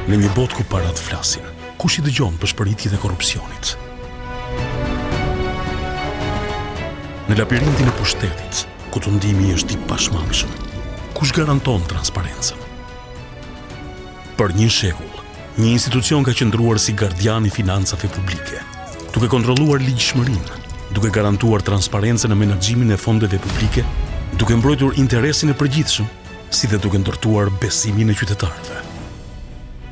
Në një botë ku parat flasin, kush i dëgjon për shpëritjet e korrupsionit? Në labirintin e pushtetit, ku tundimi është i pashmangshëm, kush garanton transparencën? Për një shekull, një institucion ka qëndruar si gardian i financave publike, duke kontrolluar ligjshmërinë, duke garantuar transparencën në menaxhimin e fondeve publike, duke mbrojtur interesin e përgjithshëm, si dhe duke ndërtuar besimin e qytetarëve.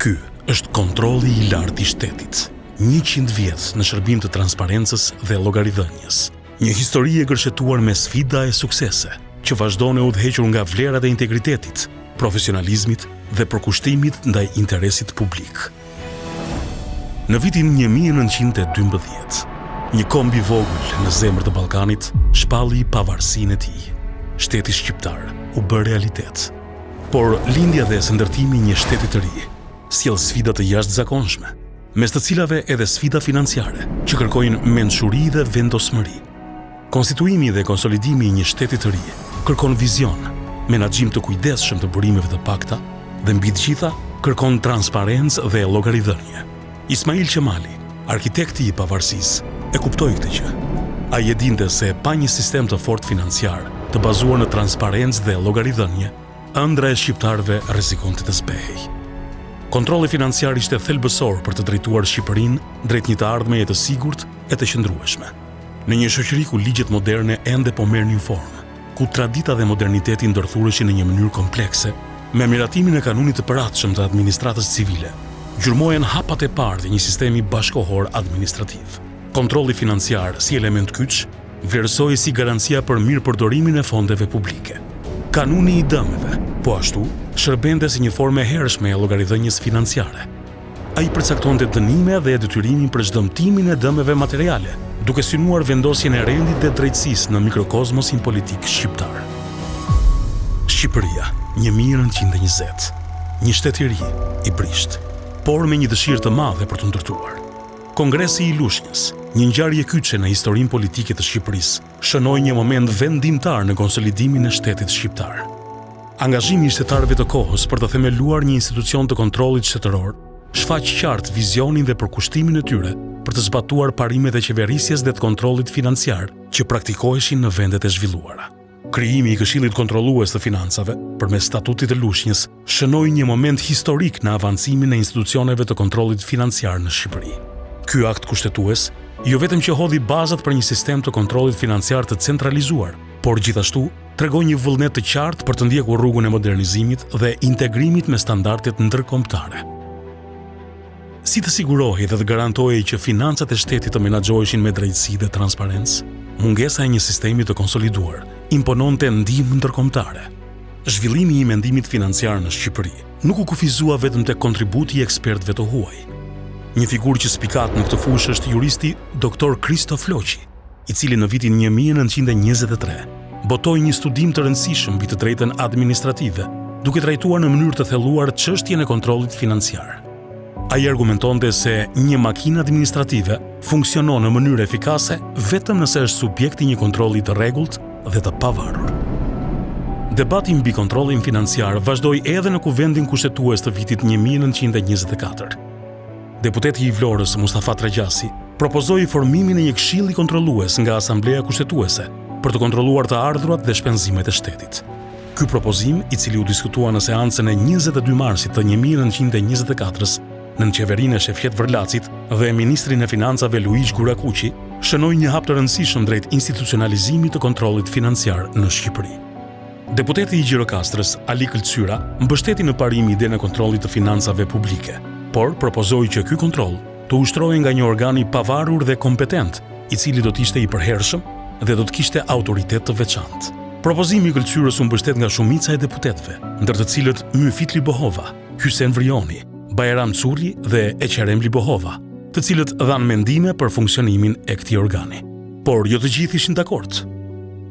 Ky është kontrolli i lartë i shtetit, 100 vjet në shërbim të transparencës dhe llogaridhënies. Një histori e gërshetuar me sfida e suksese, që vazhdon e udhëhequr nga vlerat e integritetit, profesionalizmit dhe përkushtimit ndaj interesit publik. Në vitin 1912, një komb i vogël në zemër të Ballkanit shpalli pavarësinë e tij. Shteti shqiptar u bë realitet, por lindja dhe ndërtimi i një shteti të ri sjell sfida të jashtëzakonshme, mes të cilave edhe sfida financiare, që kërkojnë mençuri dhe vendosmëri. Konstituimi dhe konsolidimi i një shteti të ri kërkon vizion, menaxhim të kujdesshëm të burimeve të pakta dhe mbi të gjitha kërkon transparencë dhe llogaridhënie. Ismail Qemali, arkitekti i pavarësisë, e kuptoi këtë gjë. Ai e dinte se pa një sistem të fortë financiar, të bazuar në transparencë dhe llogaridhënie, ëndra e shqiptarëve rrezikonte të zbehej. Kontrolli financiar ishte thelbësor për të drejtuar Shqipërinë drejt një të ardhmeje të sigurt e të qëndrueshme. Në një shoqëri ku ligjet moderne ende po merrnin formë, ku tradita dhe moderniteti ndërthureshin në një mënyrë komplekse, me miratimin e kanunit të përatshëm të administratës civile, gjurmohen hapat e parë të një sistemi bashkohor administrativ. Kontrolli financiar si element kyç vlerësohej si garancia për mirëpërdorimin e fondeve publike. Kanuni i dëmeve, po ashtu, shërbente si një formë e hershme e llogaridhënies financiare. Ai përcaktonte dënime dhe detyrimin për çdëmtimin e dëmeve materiale, duke synuar vendosjen e rendit dhe drejtësisë në mikrokozmosin politik shqiptar. Shqipëria, 1920, një shtet i ri, i brisht, por me një dëshirë të madhe për të ndërtuar. Kongresi i Lushnjës, një ngjarje kyçe në historinë politike të Shqipërisë, shënoi një moment vendimtar në konsolidimin e shtetit shqiptar. Angazhimi i shtetarëve të kohës për të themeluar një institucion të kontrollit shtetëror shfaq qartë vizionin dhe përkushtimin e tyre për të zbatuar parimet e qeverisjes dhe të kontrollit financiar që praktikoheshin në vendet e zhvilluara. Krijimi i Këshillit Kontrollues të Financave përmes statutit të Lushnjës shënoi një moment historik në avancimin e institucioneve të kontrollit financiar në Shqipëri. Ky akt kushtetues jo vetëm që hodhi bazat për një sistem të kontrollit financiar të centralizuar, por gjithashtu tregoi një vullnet të qartë për të ndjekur rrugën e modernizimit dhe integrimit me standardet ndërkombëtare. Si të sigurohej dhe të garantohej që financat e shtetit të menaxhoheshin me drejtësi dhe transparencë, mungesa e një sistemi të konsoliduar impononte ndihmë ndërkombëtare. Zhvillimi i mendimit financiar në Shqipëri nuk u kufizua vetëm tek kontributi i ekspertëve të huaj. Një figurë që spikat në këtë fushë është juristi Dr. Kristof Loqi, i cili në vitin 1923 botoi një studim të rëndësishëm mbi të drejtën administrative, duke trajtuar në mënyrë të thelluar çështjen e kontrollit financiar. Ai argumentonte se një makinë administrative funksionon në mënyrë efikase vetëm nëse është subjekt i një kontrolli të rregullt dhe të pavarur. Debati mbi kontrollin financiar vazhdoi edhe në Kuvendin Kushtetues të vitit 1924. Deputeti i Vlorës Mustafa Tregjasi propozoi formimin e një këshilli kontrollues nga Asambleja Kushtetuese për të kontrolluar të ardhurat dhe shpenzimet e shtetit. Ky propozim, i cili u diskutua në seancën e 22 marsit të 1924-s në qeverinë e shefqet Vërlacit dhe ministrin e financave Luiz Gurakuqi, shënoi një hap të rëndësishëm drejt institucionalizimit të kontrollit financiar në Shqipëri. Deputeti i Gjirokastrës Ali Këlqyra mbështeti në parimi idenë e kontrollit të financave publike, por propozoi që ky kontroll të ushtrohej nga një organ i pavarur dhe kompetent, i cili do të ishte i përhershëm dhe do të kishte autoritet të veçantë. Propozimi i Këlqyrës u mbështet nga shumica e deputetëve, ndër të cilët Myfit Libohova, Hysen Vrioni, Bajram Culli dhe Eqerem Libohova, të cilët dhanë mendime për funksionimin e këtij organi. Por jo të gjithë ishin dakord.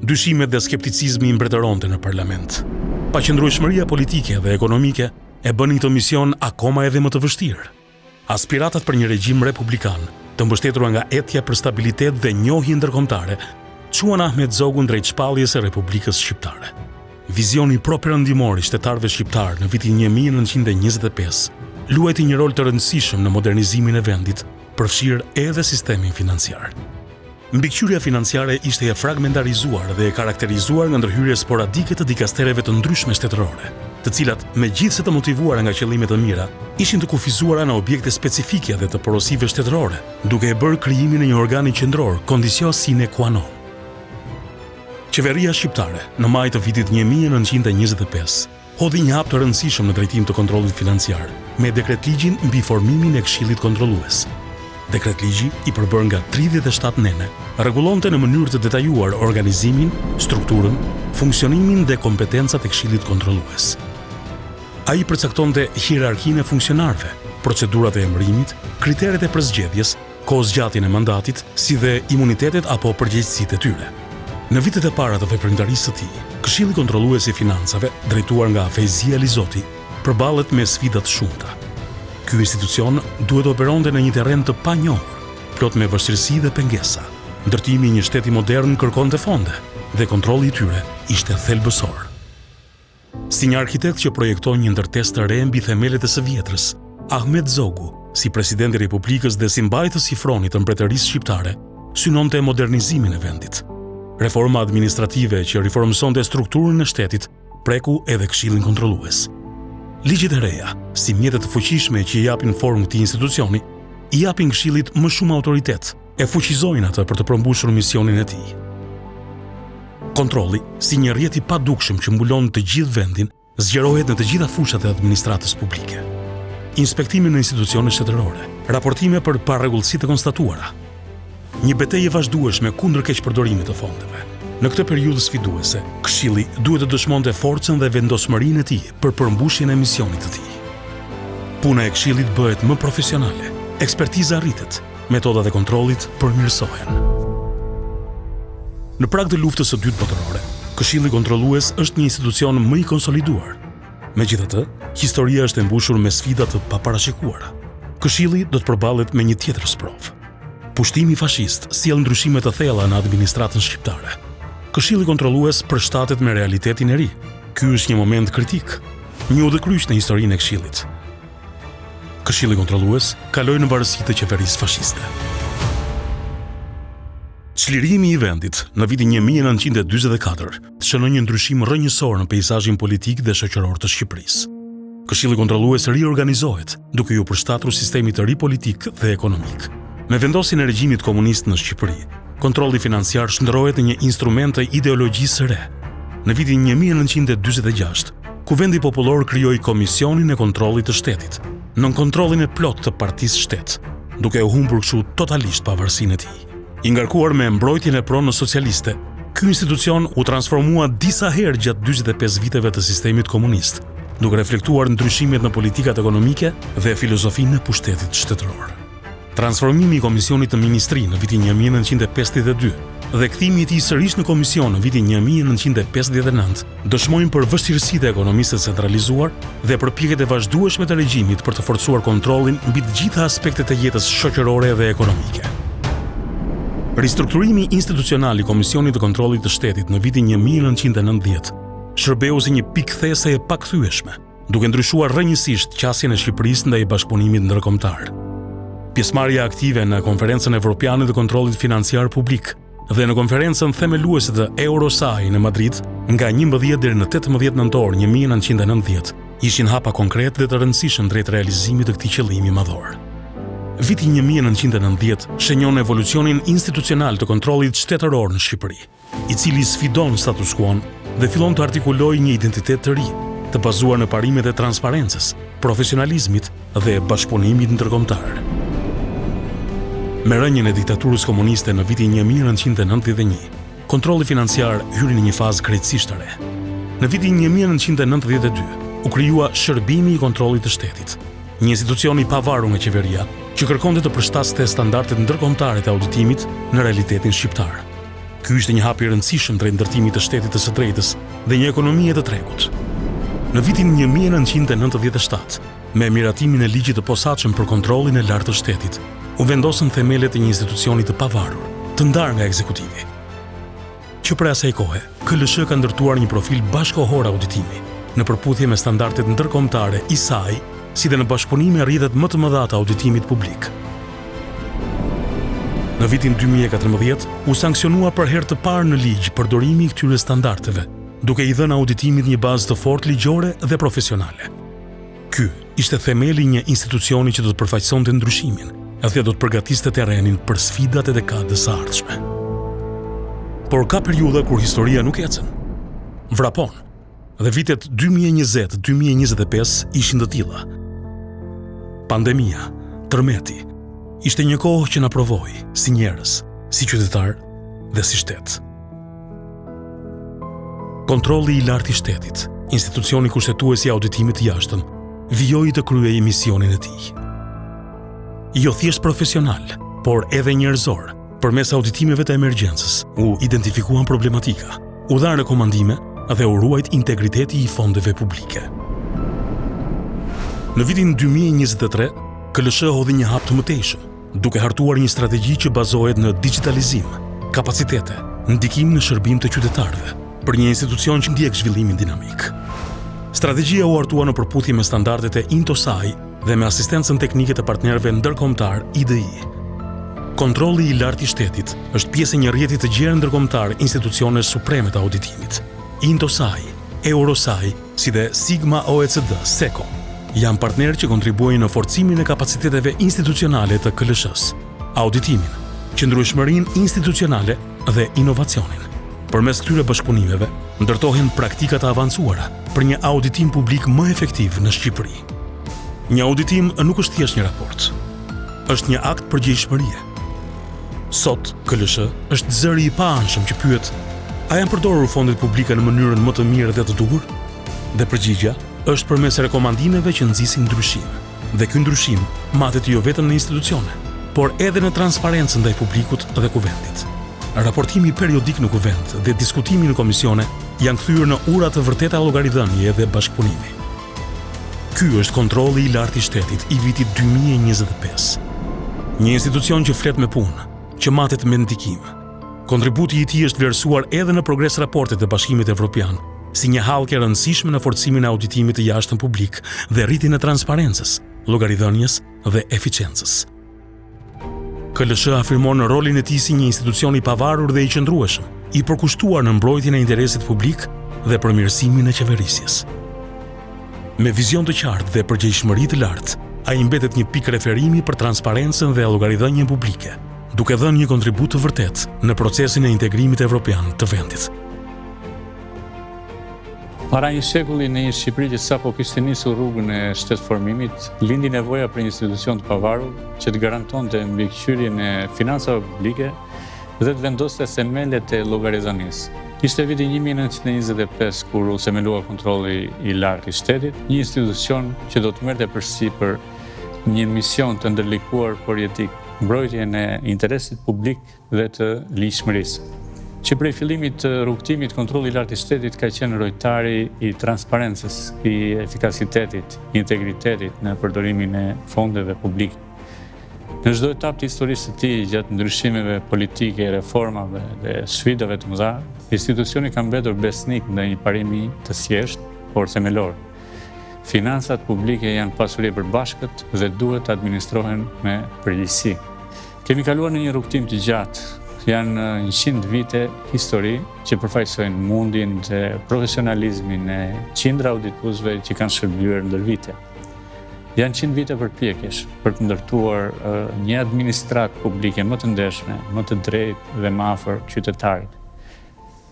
Dyshimet dhe skepticizmi mbretëronte në parlament. Paqëndrueshmëria politike dhe ekonomike e bënin këtë mision akoma edhe më të vështirë. Aspiratat për një regjim republikan, të mbështetur nga etja për stabilitet dhe njohje ndërkombëtare, quan Ahmet Zogun drejt shpalljes së Republikës Shqiptare. Vizioni pro-perëndimor i shtetarëve shqiptar në vitin 1925 luajti një rol të rëndësishëm në modernizimin e vendit, përfshirë edhe sistemin financiar. Mbikëqyrja financiare ishte e fragmentarizuar dhe e karakterizuar nga ndërhyrje sporadike të dikastereve të ndryshme shtetërore, të cilat, megjithse të motivuara nga qëllime të mira, ishin të kufizuara në objekte specifike dhe të porosive shtetërore, duke e bërë krijimin e një organi qendror conditio sine qua non. Qeveria shqiptare, në maj të vitit 1925, hodhi një hap të rëndësishëm në drejtim të kontrollit financiar, me dekretligjin mbi formimin e Këshillit Kontrollues. Dekretligji, i përbërë nga 37 nene, rregullonte në mënyrë të detajuar organizimin, strukturën, funksionimin dhe kompetencat e Këshillit Kontrollues. Ai përcaktonte hierarkinë e funksionarëve, procedurat e emërimit, kriteret e përzgjedhjes, kohëzgjatjen e mandatit, si dhe imunitetet apo përgjegjësitë e tyre. Në vitet e para të veprimtarisë së tij, Këshilli Kontrollues i Financave, drejtuar nga Fejzia Lizoti, përballet me sfida të shumta. Ky institucion duhet operonte në një terren të panjohur, plot me vështirësi dhe pengesa. Ndërtimi i një shteti modern kërkonte fonde dhe kontrolli i tyre ishte thelbësor. Si një arkitekt që projekton një ndërtesë të re mbi themelet e së vjetrës, Ahmet Zogu, si presidenti i Republikës dhe si mbajtës i fronit të mbretërisë shqiptare, synonte modernizimin e vendit. Reforma administrative që riformësonte strukturën e shtetit preku edhe Këshillin Kontrollues. Ligjet e reja, si mjete të fuqishme që i japin formë këtij institucioni, i japin Këshillit më shumë autoritet, e fuqizojnë atë për të përmbushur misionin e tij. Kontrolli, si një rrjet i padukshëm që mbulon të gjithë vendin, zgjerohet në të gjitha fushat e administratës publike. Inspektime në institucione shtetërore, raportime për parregullësi të konstatuara. Një betejë vazhdueshme kundër keqpërdorimit të fondeve. Në këtë periudhë sfiduese, Këshilli duhet të dëshmonte forcën dhe vendosmërinë e tij për përmbushjen e misionit të tij. Puna e Këshillit bëhet më profesionale, ekspertiza rritet, metodat e kontrollit përmirësohen. Në prag të luftës së dytë botërore, Këshilli Kontrollues është një institucion më i konsoliduar. Megjithatë, historia është e mbushur me sfida të paparashikuara. Këshilli do të përballet me një tjetër sprovë. Pushtimi fashist sjell ndryshime të thella në administratën shqiptare. Këshilli Kontrollues përshtatet me realitetin e ri. Ky është një moment kritik, një udhëkryq në historinë e Këshillit. Këshilli Kontrollues kaloi në varësi të qeverisë fashiste. Çlirimi i vendit në vitin 1944 shënoi një ndryshim rrënjësor në peizazhin politik dhe shoqëror të Shqipërisë. Këshilli Kontrollues riorganizohet, duke u përshtatur sistemit të ri politik dhe ekonomik. Me vendosjen e regjimit komunist në Shqipëri, kontrolli financiar shndërrohet në një instrument të ideologjisë së re. Në vitin 1946, Kuvendi Popullor krijoi Komisionin e Kontrollit të Shtetit, nën kontrollin e plot të Partisë Shtet, duke u humbur kështu totalisht pavarësinë e tij. I ngarkuar me mbrojtjen e pronës socialiste, ky institucion u transformua disa herë gjatë 45 viteve të sistemit komunist, duke reflektuar ndryshimet në politikat ekonomike dhe filozofinë e pushtetit shtetëror. Transformimi i Komisionit të Ministri në vitin 1952 dhe kthimi i tij sërish në komision në vitin 1959 dëshmojnë për vështirësitë e ekonomisë së centralizuar dhe përpjekjet e vazhdueshme të regjimit për të forcuar kontrollin mbi të gjitha aspektet e jetës shoqërore dhe ekonomike. Ristrukturimi institucional i Komisionit të Kontrollit të Shtetit në vitin 1990 shërbeu si një pikë these e pakthyeshme, duke ndryshuar rrënjësisht qasjen e Shqipërisë ndaj bashkëpunimit ndërkombëtar. Pjesëmarrja aktive në Konferencën Evropiane të Kontrollit Financiar Publik dhe në konferencën themeluese të Eurosai në Madrid nga 11 deri në 18 nëntor 1990 ishin hapa konkret dhe të rëndësishëm drejt realizimit të këtij qëllimi madhor. Viti 1990 shënjon evolucionin institucional të kontrollit shtetëror në Shqipëri, i cili sfidon status quo dhe fillon të artikulojë një identitet të ri, të bazuar në parimet e transparencës, profesionalizmit dhe bashkëpunimit ndërkombëtar. Me rënien e diktaturës komuniste në vitin 1991, kontrolli financiar hyri në një fazë krejtësisht të re. Në vitin 1992 u krijua Shërbimi i Kontrollit të Shtetit, një institucion i pavarur nga qeveria që kërkonte të përshtaste standardet ndërkombëtare të auditimit në realitetin shqiptar. Ky ishte një hap i rëndësishëm drejt ndërtimit të shtetit të së drejtës dhe një ekonomie të tregut. Në vitin 1997, me miratimin e ligjit të posaçëm për kontrollin e lartë të shtetit, u vendosën themelet e një institucioni të pavarur, të ndarë nga ekzekutivi. Që për asaj kohe, KLSH ka ndërtuar një profil bashkëkohor auditimi, në përputhje me standardet ndërkombëtare ISAI si dhe në bashkëpunim me rrjetet më të mëdha të auditimit publik. Në vitin 2014 u sankcionua për herë të parë në ligj përdorimi i këtyre standardeve, duke i dhënë auditimit një bazë të fortë ligjore dhe profesionale. Ky ishte themeli një institucioni që do të përfaqësonte ndryshimin dhe do të përgatiste terrenin për sfidat e dekadës së ardhshme. Por ka periudha kur historia nuk ecën. Vrapon, dhe vitet 2020-2025 ishin të tilla. Pandemia, tërmeti, ishte një kohë që na provoi si njerëz, si qytetar dhe si shtet. Kontrolli i lartë i shtetit, institucioni kushtetues i auditimit të jashtëm, vijoi të kryejë misionin e tij. Jo thjesht profesional, por edhe njerëzor, përmes auditimeve të emergjencës, u identifikuan problematika, u dhanë rekomandime dhe u ruajt integriteti i fondeve publike. Në vitin 2023, KLSH hodhi një hap të mëtejshëm, duke hartuar një strategji që bazohet në digitalizim, kapacitete, ndikim në shërbim të qytetarëve, për një institucion që ndjek zhvillimin dinamik. Strategjia u hartua në përputhje me standardet e Intosai dhe me asistencën teknike të partnerëve ndërkombëtar IDI. Kontrolli i lartë i shtetit është pjesë e një rrjeti të gjerë ndërkombëtar institucionesh supreme të auditimit. Intosai, Eurosai, si dhe Sigma OECD, SECO, janë partnerë që kontribuojnë në forcimin e kapaciteteve institucionale të KLSH-s, auditimin, qëndrueshmërinë institucionale dhe inovacionin. Përmes këtyre bashkëpunimeve, ndërtohen praktika të avancuara për një auditim publik më efektiv në Shqipëri. Një auditim nuk është thjesht një raport, është një akt përgjegjëshmërie. Sot, KLSH është zëri i paanshëm që pyet: a janë përdorur fondet publike në mënyrën më të mirë dhe të duhur? Dhe përgjigjja është përmes rekomandimeve që nxisin ndryshim. Dhe ky ndryshim matet jo vetëm në institucione, por edhe në transparencën ndaj publikut dhe kuvendit. Raportimi periodik në kuvend dhe diskutimi në komisione janë kthyer në ura të vërteta llogaridhënie dhe bashkëpunimi. Ky është kontrolli i lartë i shtetit i vitit 2025. Një institucion që flet me punë, që matet me ndikim. Kontributi i tij është vlerësuar edhe në progres raportet e Bashkimit Evropian, si një hallkë e rëndësishme në forcimin e auditimit të jashtëm publik dhe rritjen e transparencës, llogaridhënies dhe eficiencës. KLSH afirmon në rolin e tij si një institucion i pavarur dhe i qëndrueshëm, i përkushtuar në mbrojtjen e interesit publik dhe përmirësimin e qeverisjes. Me vizion të qartë dhe përgjegjëshmëri të lartë, ai mbetet një pikë referimi për transparencën dhe llogaridhënien publike, duke dhënë një kontribut të vërtetë në procesin e integrimit evropian të vendit. Para një shekulli në një Shqipëri që sapo kishte nisur rrugën e shtetformimit, lindi nevoja për një institucion të pavarur që të garantonte mbikëqyrjen e financave publike dhe të vendoste themelet e llogaridhënies. Ishte viti 1925 kur u themelua kontrolli i lartë i shtetit, një institucion që do të merrte përsipër një mision të ndërlikuar por etik, mbrojtjen e interesit publik dhe të ligjshmërisë. Që prej fillimit të rrugtimit, kontrolli i lartë i shtetit ka qenë rojtari i transparencës, i efikasitetit, i integritetit në përdorimin e fondeve publike. Në çdo etapë të historisë së tij, gjatë ndryshimeve politike, reformave dhe sfidave të mëdha, institucioni ka mbetur besnik ndaj një parimi të thjeshtë, por themelor. Financat publike janë pasuri e përbashkët dhe duhet të administrohen me përgjegjësi. Kemi kaluar në një rrugtim të gjatë. Janë 100 vite histori që përfaqësojnë mundin dhe profesionalizmin e qindra audituesve që kanë shërbyer ndër vite. Janë 100 vite përpjekjesh për të ndërtuar një administratë publike më të ndershme, më të drejtë dhe më afër qytetarit.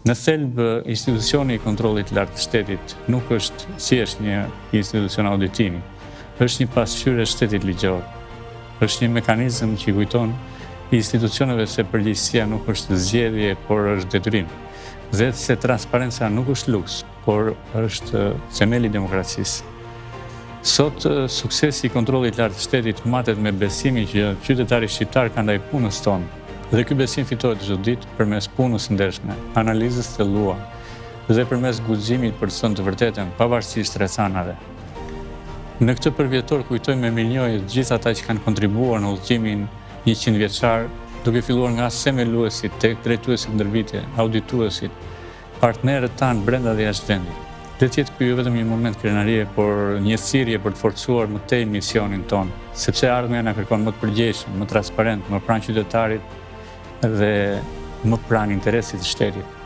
Në thelb, institucioni i kontrollit të lartë të shtetit nuk është thjesht një institucion auditimi, është një pasqyrë e shtetit ligjor. Është një mekanizëm që kujton institucioneve se përgjegjësia nuk është zgjedhje, por është detyrim. Dhe se transparenca nuk është luks, por është themeli i demokracisë. Sot, suksesi i kontrollit të lartë të shtetit matet me besimin që qytetari shqiptar ka ndaj punës tonë. Dhe ky besim fitohet çdo ditë përmes punës së ndershme, analizës të thellua dhe përmes guximit për të thënë të vërtetën, pavarësisht rrethanave. Në këtë përvjetor kujtojmë me mirënjohje të gjithë ata që kanë kontribuar në udhëtimin 100 vjeçar, duke filluar nga themeluesit, tek drejtuesit ndër vite, audituesit, partnerët tanë brenda dhe jashtë vendit. Dhe tjetë ky jo vetëm një moment krenarie, por një thirrje për të forcuar më tej misionin tonë, sepse ardhmja na kërkon më të përgjegjshëm, më transparent, më pranë qytetarit dhe më pranë interesit të shtetit.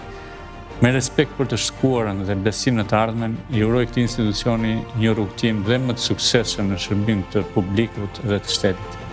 Me respekt për të shkuarën dhe besim në të ardhmen, i uroj këtij institucioni një rrugtim dhe më të suksesshëm në shërbim të publikut dhe të shtetit.